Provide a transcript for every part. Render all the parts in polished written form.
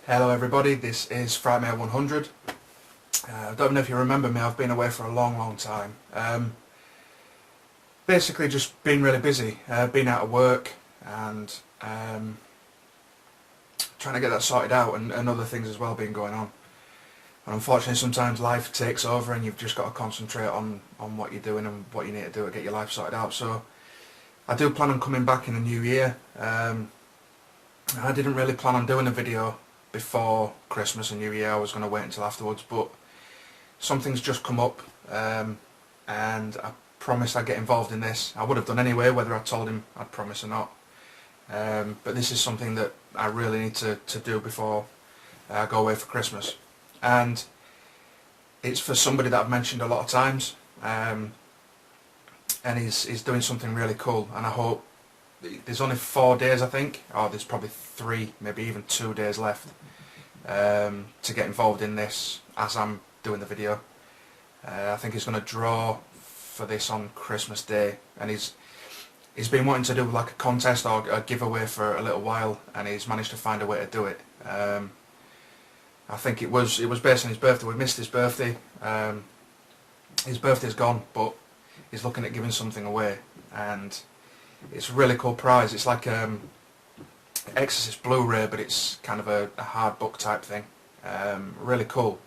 Hello everybody, this is Frightmare100. I don't know if you remember me, I've been away for a long time. Basically just been really busy, been out of work and trying to get that sorted out and other things as well been going on. And unfortunately sometimes life takes over and you've just got to concentrate on what you're doing and what you need to do to get your life sorted out. So I do plan on coming back in the new year. I didn't really plan on doing a video before Christmas and New Year. I was going to wait until afterwards, but something's just come up and I promised I'd get involved in this. I would have done anyway, whether I told him I'd promise or not. But this is something that I really need to do before I go away for Christmas. And it's for somebody that I've mentioned a lot of times, and he's doing something really cool, and I hope. There's only 4 days, I think, or there's probably 3, maybe even 2 days left to get involved in this as I'm doing the video. I think he's going to draw for this on Christmas Day, and he's been wanting to do like a contest or a giveaway for a little while, and he's managed to find a way to do it. I think it was based on his birthday. We missed his birthday. His birthday's gone, but he's looking at giving something away, and it's a really cool prize. It's like Exorcist Blu-ray, but it's kind of a hard book type thing. Really cool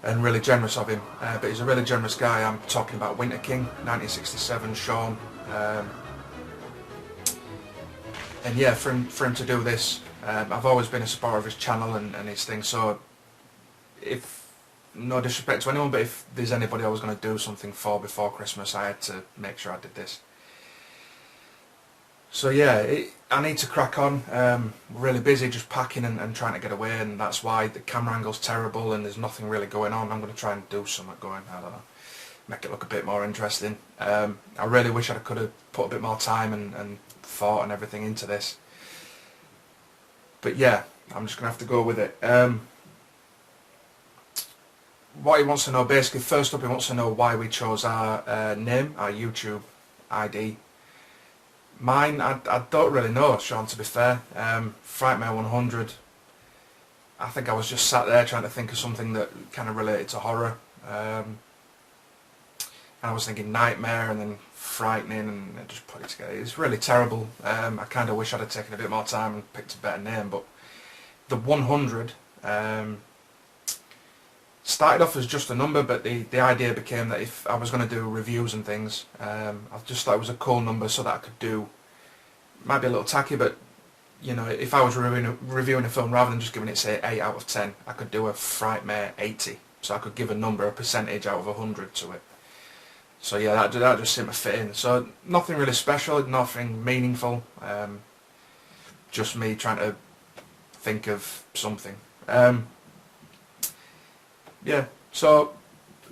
and really generous of him. But he's a really generous guy. I'm talking about WinterKing1967, Sean. And yeah, for him to do this, I've always been a supporter of his channel and his thing. So, if no disrespect to anyone, but if there's anybody I was going to do something for before Christmas, I had to make sure I did this. So yeah, I need to crack on. Really busy just packing and trying to get away, and that's why the camera angle's terrible and there's nothing really going on. I'm going to try and do something going, I don't know, make it look a bit more interesting. I really wish I could have put a bit more time and thought and everything into this. But yeah, I'm just going to have to go with it. What he wants to know, basically, first up he wants to know why we chose our name, our YouTube ID. Mine, I don't really know, Sean, to be fair. Frightmare100, I think I was just sat there trying to think of something that kind of related to horror. And I was thinking nightmare and then frightening, and I just put it together. It's really terrible. I kind of wish I'd have taken a bit more time and picked a better name, but the 100 started off as just a number, but the idea became that if I was going to do reviews and things, I just thought it was a cool number so that I could do, might be a little tacky, but you know, if I was reviewing a film, rather than just giving it, say, 8 out of 10, I could do a Frightmare 80, so I could give a number, a percentage out of 100 to it. So yeah, that just seemed to fit in. So nothing really special, nothing meaningful, just me trying to think of something. Yeah, so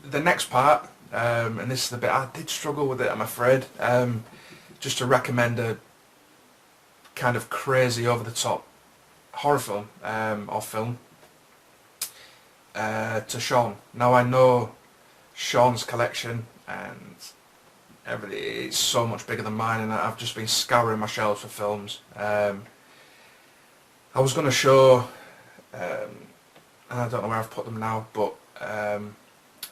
the next part, and this is the bit I did struggle with it, I'm afraid, just to recommend a kind of crazy over-the-top horror film, or film, to Sean. Now I know Sean's collection and everything, it's so much bigger than mine, and I've just been scouring my shelves for films. I was going to show, I don't know where I've put them now, but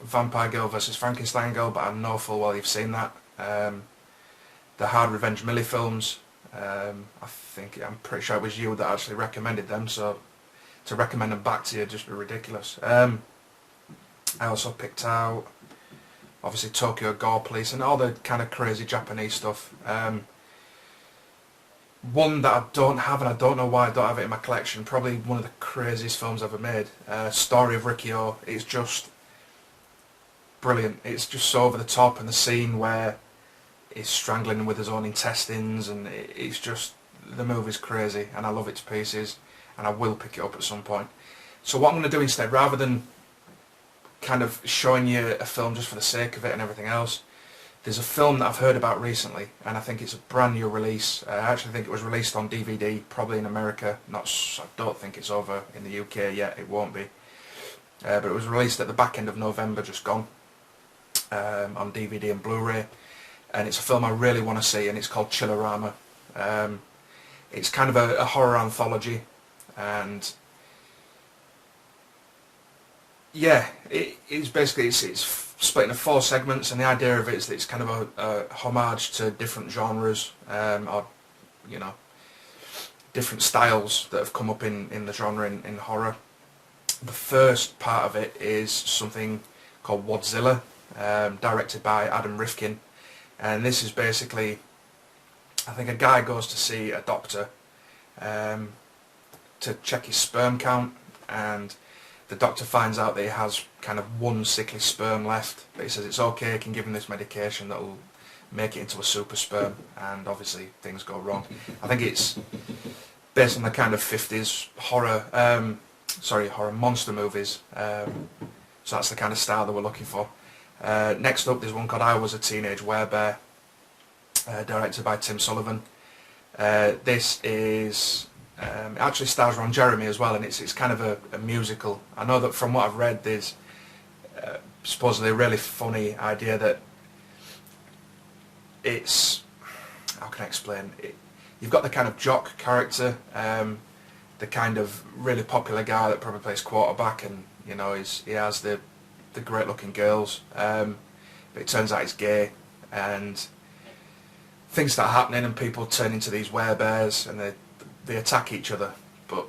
Vampire Girl vs Frankenstein Girl, but I know full well you've seen that. The Hard Revenge Millie films, I'm pretty sure it was you that actually recommended them, so to recommend them back to you would just be ridiculous. I also picked out, obviously, Tokyo Gore Police and all the kind of crazy Japanese stuff. One that I don't have, and I don't know why I don't have it in my collection, probably one of the craziest films ever made, Story of Rikyo. It's just brilliant. It's just so over the top, and the scene where he's strangling with his own intestines, and it's just, the movie's crazy, and I love it to pieces, and I will pick it up at some point. So what I'm going to do instead, rather than kind of showing you a film just for the sake of it and everything else, there's a film that I've heard about recently, and I think it's a brand new release. I actually think it was released on DVD, probably in America. I don't think it's over in the UK yet, it won't be. But it was released at the back end of November, just gone, on DVD and Blu-ray. And it's a film I really want to see, and it's called Chillerama. It's kind of a horror anthology, and yeah, it's basically it's split into 4 segments, and the idea of it is that it's kind of a homage to different genres, or you know, different styles that have come up in the genre in horror. The first part of it is something called Wadzilla, directed by Adam Rifkin, and this is basically, I think a guy goes to see a doctor to check his sperm count, and the doctor finds out that he has kind of 1 sickly sperm left, but he says it's okay, he can give him this medication that will make it into a super sperm, and obviously things go wrong. I think it's based on the kind of 50s horror, horror monster movies, so that's the kind of style that we're looking for. Next up, there's one called I Was a Teenage Werebear, directed by Tim Sullivan. This is it actually stars Ron Jeremy as well, and it's kind of a musical. I know that from what I've read, there's supposedly a really funny idea that it's, how can I explain it? You've got the kind of jock character, the kind of really popular guy that probably plays quarterback, and you know he has the great looking girls, but it turns out he's gay, and things start happening and people turn into these werebears and they attack each other, but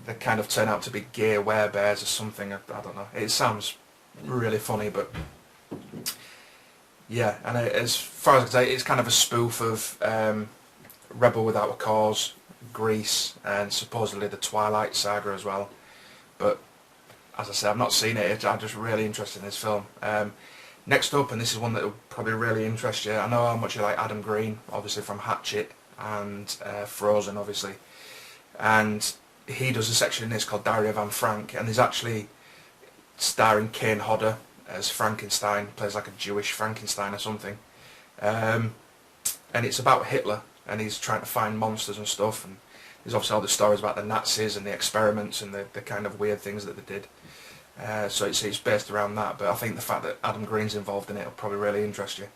they kind of turn out to be gay werebears or something. I don't know, it sounds really funny, but yeah. And as far as I can say, it's kind of a spoof of Rebel Without a Cause, Grease, and supposedly the Twilight Saga as well. But as I said, I've not seen it. I'm just really interested in this film. Next up, and this is one that will probably really interest you. I know how much you like Adam Green, obviously from Hatchet and Frozen, obviously. And he does a section in this called Diary of Anne Frank, and there's actually starring Kane Hodder as Frankenstein, plays like a Jewish Frankenstein or something. And it's about Hitler, and he's trying to find monsters and stuff, and there's obviously all the stories about the Nazis and the experiments and the kind of weird things that they did. So it's based around that, but I think the fact that Adam Green's involved in it will probably really interest you.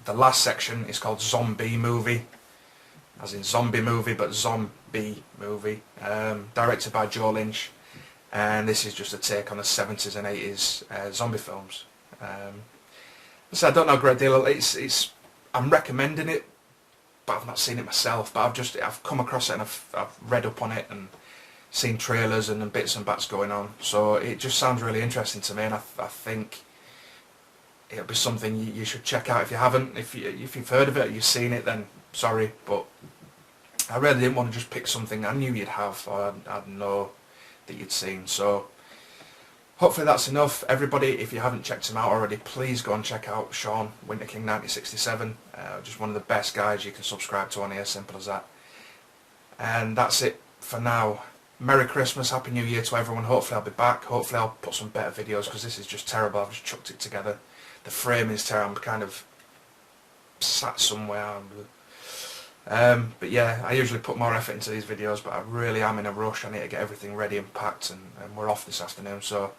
The last section is called Zombie Movie, as in zombie movie, but zombie movie, directed by Joe Lynch, and this is just a take on the 70s and 80s zombie films. So I don't know a great deal. I'm recommending it, but I've not seen it myself. But I've come across it, and I've read up on it and seen trailers and bits and bats going on. So it just sounds really interesting to me, and I think it'll be something you should check out if you haven't. If you've heard of it or you've seen it, then sorry, but I really didn't want to just pick something I knew you'd have, or I'd know that you'd seen. So hopefully that's enough. Everybody, if you haven't checked him out already, please go and check out Sean, WinterKing1967. Just one of the best guys you can subscribe to on here, simple as that. And that's it for now. Merry Christmas, Happy New Year to everyone. Hopefully I'll be back. Hopefully I'll put some better videos, because this is just terrible. I've just chucked it together. The framing is terrible. I'm kind of sat somewhere. But yeah, I usually put more effort into these videos, but I really am in a rush. I need to get everything ready and packed, and we're off this afternoon. So,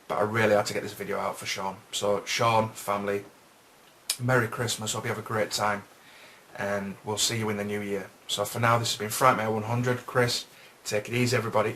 but I really had to get this video out for Sean. So Sean, family, Merry Christmas. Hope you have a great time, and we'll see you in the new year. So for now, this has been Frightmare 100. Chris, take it easy, everybody.